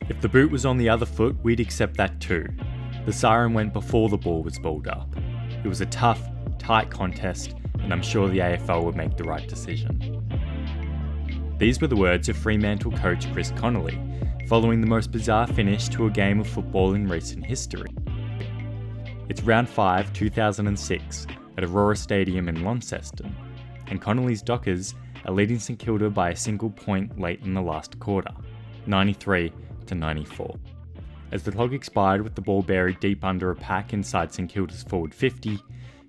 If the boot was on the other foot, we'd accept that too. The siren went before the ball was balled up. It was a tough, tight contest, and I'm sure the AFL would make the right decision. These were the words of Fremantle coach Chris Connolly, following the most bizarre finish to a game of football in recent history. It's round 5, 2006, at Aurora Stadium in Launceston, and Connolly's Dockers are leading St Kilda by a single point late in the last quarter, 93-94. As the clock expired with the ball buried deep under a pack inside St Kilda's forward 50,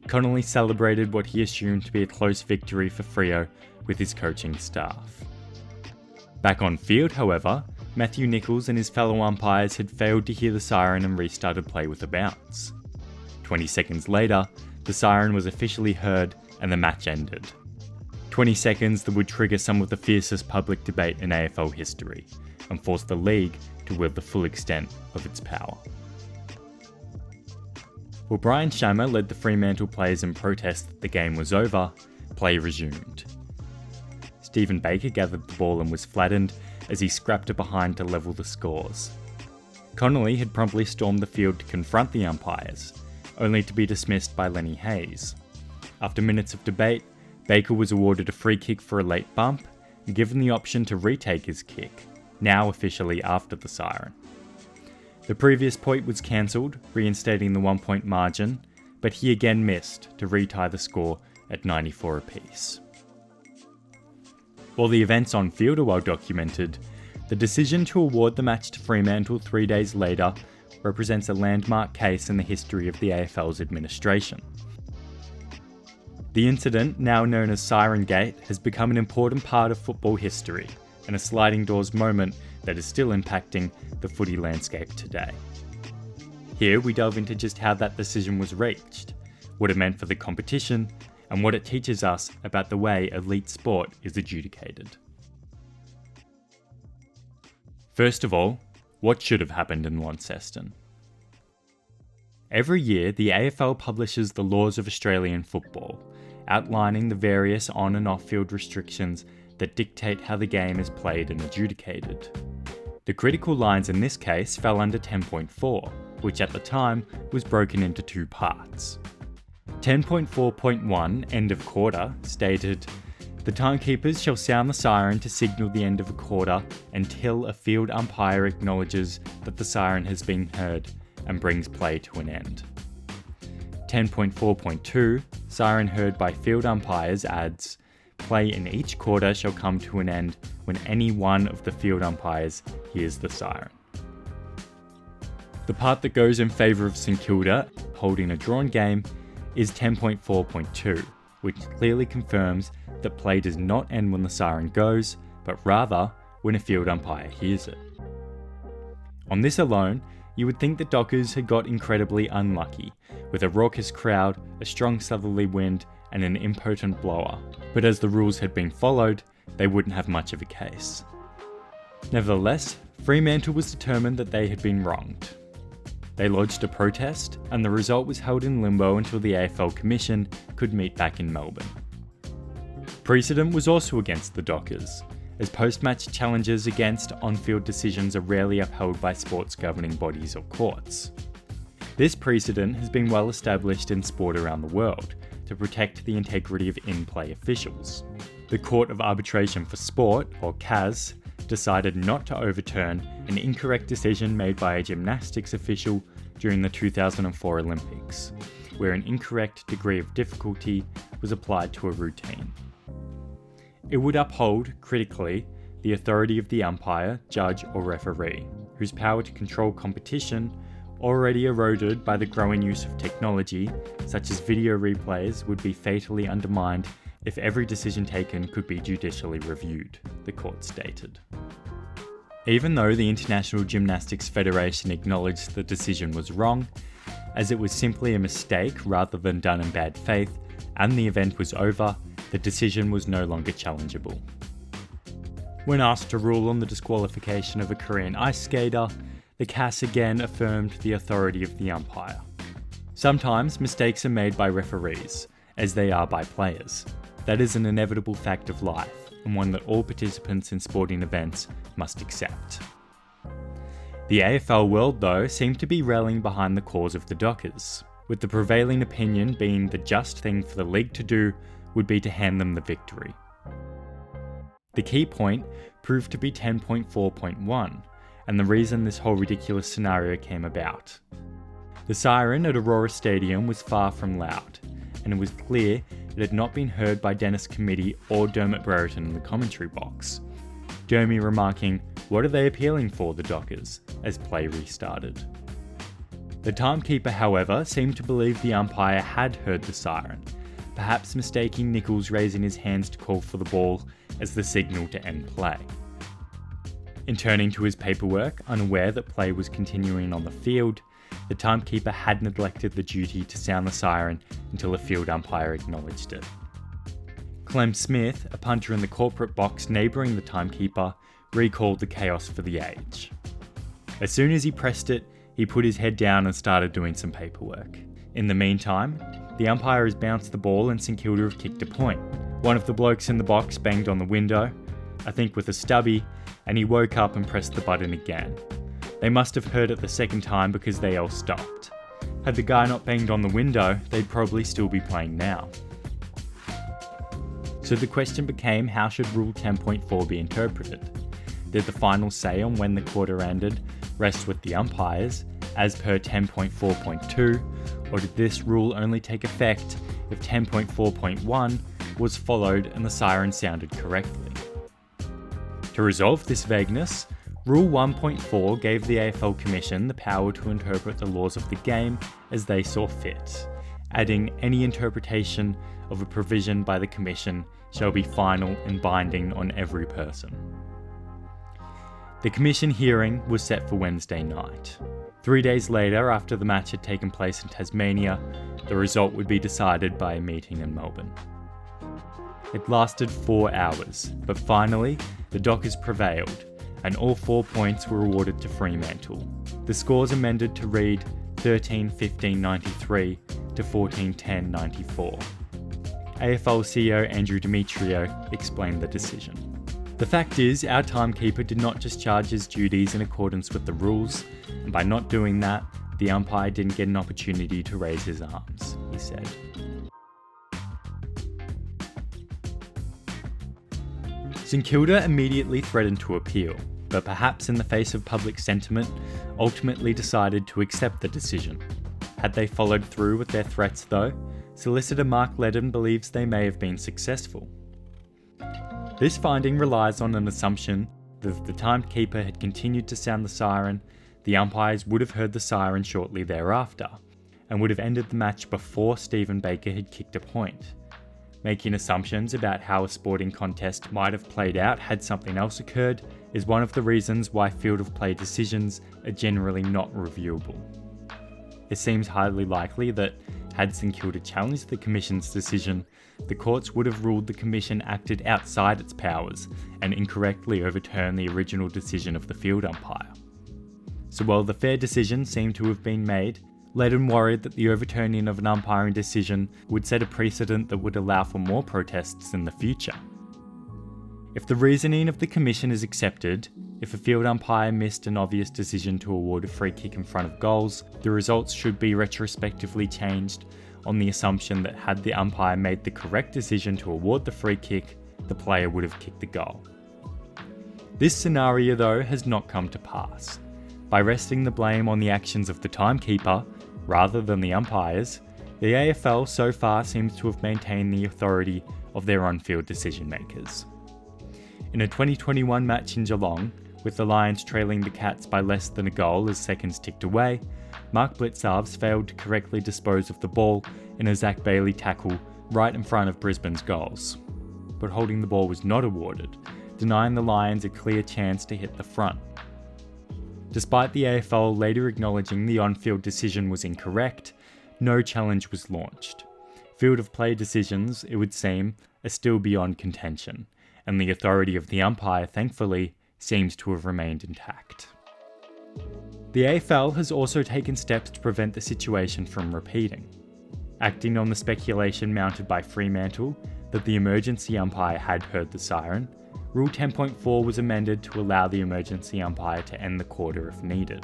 Connolly celebrated what he assumed to be a close victory for Freo with his coaching staff. Back on field, however, Matthew Nichols and his fellow umpires had failed to hear the siren and restarted play with a bounce. 20 seconds later, the siren was officially heard and the match ended. 20 seconds that would trigger some of the fiercest public debate in AFL history and force the league to wield the full extent of its power. While Brian Shammer led the Fremantle players in protest that the game was over, play resumed. Stephen Baker gathered the ball and was flattened as he scrapped it behind to level the scores. Connolly had promptly stormed the field to confront the umpires, only to be dismissed by Lenny Hayes. After minutes of debate, Baker was awarded a free kick for a late bump and given the option to retake his kick, now officially after the siren. The previous point was cancelled, reinstating the 1 point margin, but he again missed to retie the score at 94 apiece. While the events on field are well documented, the decision to award the match to Fremantle 3 days later represents a landmark case in the history of the AFL's administration. The incident, now known as Sirengate, has become an important part of football history and a sliding doors moment that is still impacting the footy landscape today. Here we delve into just how that decision was reached, what it meant for the competition, and what it teaches us about the way elite sport is adjudicated. First of all, what should have happened in Launceston? Every year, the AFL publishes the laws of Australian football, outlining the various on and off-field restrictions that dictate how the game is played and adjudicated. The critical lines in this case fell under 10.4, which at the time was broken into two parts. 10.4.1, end of quarter, stated, "The timekeepers shall sound the siren to signal the end of a quarter until a field umpire acknowledges that the siren has been heard and brings play to an end." 10.4.2, siren heard by field umpires, adds, "Play in each quarter shall come to an end when any one of the field umpires hears the siren." The part that goes in favour of St Kilda, holding a drawn game, is 10.4.2, which clearly confirms that play does not end when the siren goes, but rather when a field umpire hears it. On this alone, you would think the Dockers had got incredibly unlucky, with a raucous crowd, a strong southerly wind, and an impotent blower, but as the rules had been followed, they wouldn't have much of a case. Nevertheless, Fremantle was determined that they had been wronged. They lodged a protest, and the result was held in limbo until the AFL Commission could meet back in Melbourne. Precedent was also against the Dockers, as post-match challenges against on-field decisions are rarely upheld by sports governing bodies or courts. This precedent has been well established in sport around the world to protect the integrity of in-play officials. The Court of Arbitration for Sport, or CAS, decided not to overturn an incorrect decision made by a gymnastics official during the 2004 Olympics, where an incorrect degree of difficulty was applied to a routine. It would uphold, critically, the authority of the umpire, judge, or referee, whose power to control competition, already eroded by the growing use of technology, such as video replays, would be fatally undermined if every decision taken could be judicially reviewed, the court stated. Even though the International Gymnastics Federation acknowledged the decision was wrong, as it was simply a mistake rather than done in bad faith, and the event was over, the decision was no longer challengeable. When asked to rule on the disqualification of a Korean ice skater, the CAS again affirmed the authority of the umpire. Sometimes mistakes are made by referees, as they are by players. That is an inevitable fact of life, and one that all participants in sporting events must accept. The AFL world, though, seemed to be rallying behind the cause of the Dockers, with the prevailing opinion being the just thing for the league to do would be to hand them the victory. The key point proved to be 10.4.1, and the reason this whole ridiculous scenario came about. The siren at Aurora Stadium was far from loud, and it was clear it had not been heard by Dennis Committee or Dermot Brereton in the commentary box. Dermy remarking, "What are they appealing for, the Dockers?" as play restarted. The timekeeper, however, seemed to believe the umpire had heard the siren, perhaps mistaking Nichols raising his hands to call for the ball as the signal to end play. In turning to his paperwork, unaware that play was continuing on the field, the timekeeper had neglected the duty to sound the siren until a field umpire acknowledged it. Clem Smith, a punter in the corporate box neighbouring the timekeeper, recalled the chaos for the age. As soon as he pressed it, he put his head down and started doing some paperwork. In the meantime, the umpire has bounced the ball and St Kilda have kicked a point. One of the blokes in the box banged on the window, I think with a stubby, and he woke up and pressed the button again. They must have heard it the second time because they all stopped. Had the guy not banged on the window, they'd probably still be playing now. So the question became, how should Rule 10.4 be interpreted? Did the final say on when the quarter ended rest with the umpires, as per 10.4.2, or did this rule only take effect if 10.4.1 was followed and the siren sounded correctly? To resolve this vagueness, Rule 1.4 gave the AFL Commission the power to interpret the laws of the game as they saw fit, adding any interpretation of a provision by the Commission shall be final and binding on every person. The Commission hearing was set for Wednesday night. 3 days later, after the match had taken place in Tasmania, the result would be decided by a meeting in Melbourne. It lasted 4 hours, but finally, the Dockers prevailed, and all 4 points were awarded to Fremantle. The scores amended to read 13-15-93 to 14-10-94. AFL CEO Andrew Demetrio explained the decision. The fact is, our timekeeper did not discharge his duties in accordance with the rules, and by not doing that, the umpire didn't get an opportunity to raise his arms, he said. St Kilda immediately threatened to appeal, but perhaps in the face of public sentiment, ultimately decided to accept the decision. Had they followed through with their threats though, solicitor Mark Ledden believes they may have been successful. This finding relies on an assumption that if the timekeeper had continued to sound the siren, the umpires would have heard the siren shortly thereafter, and would have ended the match before Stephen Baker had kicked a point. Making assumptions about how a sporting contest might have played out had something else occurred is one of the reasons why field of play decisions are generally not reviewable. It seems highly likely that had St Kilda challenged the Commission's decision, the courts would have ruled the Commission acted outside its powers and incorrectly overturned the original decision of the field umpire. So while the fair decision seemed to have been made, Ledden worried that the overturning of an umpiring decision would set a precedent that would allow for more protests in the future. If the reasoning of the Commission is accepted, if a field umpire missed an obvious decision to award a free kick in front of goals, the results should be retrospectively changed on the assumption that had the umpire made the correct decision to award the free kick, the player would have kicked the goal. This scenario, though, has not come to pass. By resting the blame on the actions of the timekeeper, rather than the umpires, the AFL so far seems to have maintained the authority of their on-field decision makers. In a 2021 match in Geelong, with the Lions trailing the Cats by less than a goal as seconds ticked away, Mark Blitzarves failed to correctly dispose of the ball in a Zach Bailey tackle right in front of Brisbane's goals. But holding the ball was not awarded, denying the Lions a clear chance to hit the front. Despite the AFL later acknowledging the on-field decision was incorrect, no challenge was launched. Field of play decisions, it would seem, are still beyond contention, and the authority of the umpire, thankfully, seems to have remained intact. The AFL has also taken steps to prevent the situation from repeating. Acting on the speculation mounted by Fremantle that the emergency umpire had heard the siren, Rule 10.4 was amended to allow the emergency umpire to end the quarter if needed.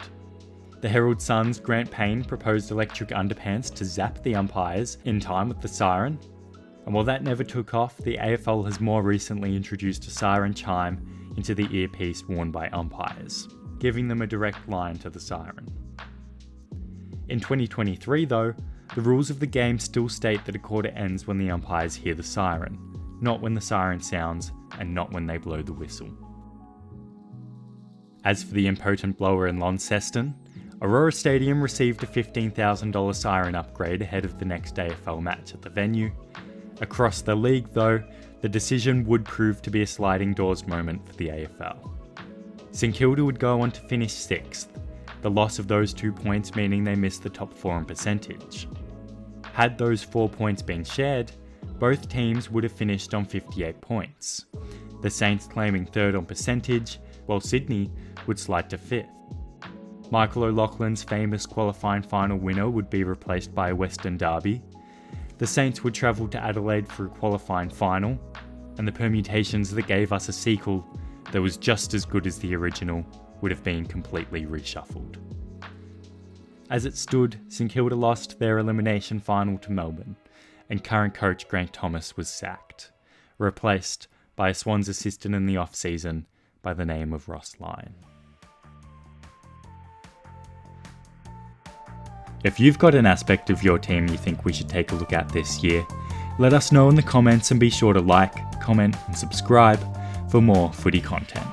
The Herald Sun's Grant Payne proposed electric underpants to zap the umpires in time with the siren, and while that never took off, the AFL has more recently introduced a siren chime into the earpiece worn by umpires, giving them a direct line to the siren. In 2023 though, the rules of the game still state that a quarter ends when the umpires hear the siren, not when the siren sounds and not when they blow the whistle. As for the impotent blower in Launceston, Aurora Stadium received a $15,000 siren upgrade ahead of the next AFL match at the venue. Across the league though, the decision would prove to be a sliding doors moment for the AFL. St Kilda would go on to finish 6th, the loss of those 2 points meaning they missed the top 4 in percentage. Had those 4 points been shared, both teams would have finished on 58 points, the Saints claiming 3rd on percentage, while Sydney would slide to 5th. Michael O'Loughlin's famous qualifying final winner would be replaced by a Western derby. The Saints would travel to Adelaide for a qualifying final, and the permutations that gave us a sequel that was just as good as the original would have been completely reshuffled. As it stood, St Kilda lost their elimination final to Melbourne, and current coach Grant Thomas was sacked, replaced by a Swans assistant in the off-season by the name of Ross Lyon. If you've got an aspect of your team you think we should take a look at this year, let us know in the comments and be sure to like, comment and subscribe for more footy content.